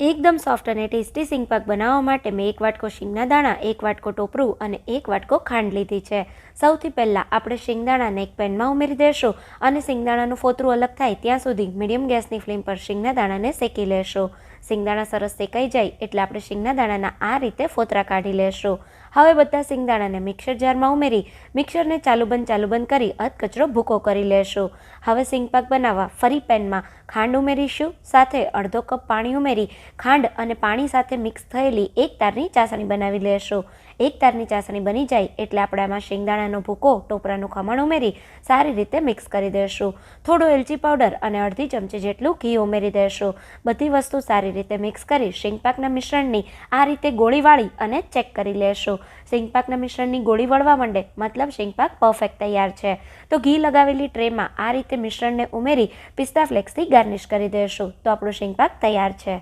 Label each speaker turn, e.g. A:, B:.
A: એકદમ સોફ્ટ અને ટેસ્ટી સિંગ પાક બનાવવા માટે મેં 1 વાટકો શીંગના દાણા, 1 વાટકો ટોપરું અને 1 વાટકો ખાંડ લીધી છે. સૌથી પહેલાં આપણે શીંગદાણાને એક પેનમાં ઉમેરી દઈશું અને શીંગદાણાનું ફોતરું અલગ થાય ત્યાં સુધી મીડિયમ ગેસની ફ્લેમ પર શીંગના દાણાને શેકી લેશું. શીંગદાણા સરસ શેકાઈ જાય એટલે આપણે શીંગના દાણાના આ રીતે ફોતરા કાઢી લેશું. હવે બધા શીંગદાણાને મિક્સર જારમાં ઉમેરી મિક્સરને ચાલુ બંધ કરી અધકચરો ભૂકો કરી લેશું. હવે સિંગ પાક બનાવવા ફરી પેનમાં ખાંડ ઉમેરીશું. સાથે અડધો કપ પાણી ઉમેરી ખાંડ અને પાણી સાથે મિક્સ થયેલી એક તારની ચાસણી બનાવી લેશું. એક તારની ચાસણી બની જાય એટલે આપણે આમાં શીંગદાણાનો ભૂકો, ટોપરાનું ખમણ ઉમેરી સારી રીતે મિક્સ કરી દઈશું. થોડો એલચી પાવડર અને અડધી ચમચી જેટલું ઘી ઉમેરી દઈશું. બધી વસ્તુ સારી રીતે મિક્સ કરી શીંગપાકના મિશ્રણની આ રીતે ગોળી વાળી અને ચેક કરી લેશું. શીંગપાકના મિશ્રણની ગોળી વળવા માંડે મતલબ શીંગપાક પરફેક્ટ તૈયાર છે. તો ઘી લગાવેલી ટ્રેમાં આ રીતે મિશ્રણને ઉમેરી પિસ્તા ફ્લેક્સથી ગાર્નિશ કરી દઈશું. તો આપણો શીંગપાક તૈયાર છે.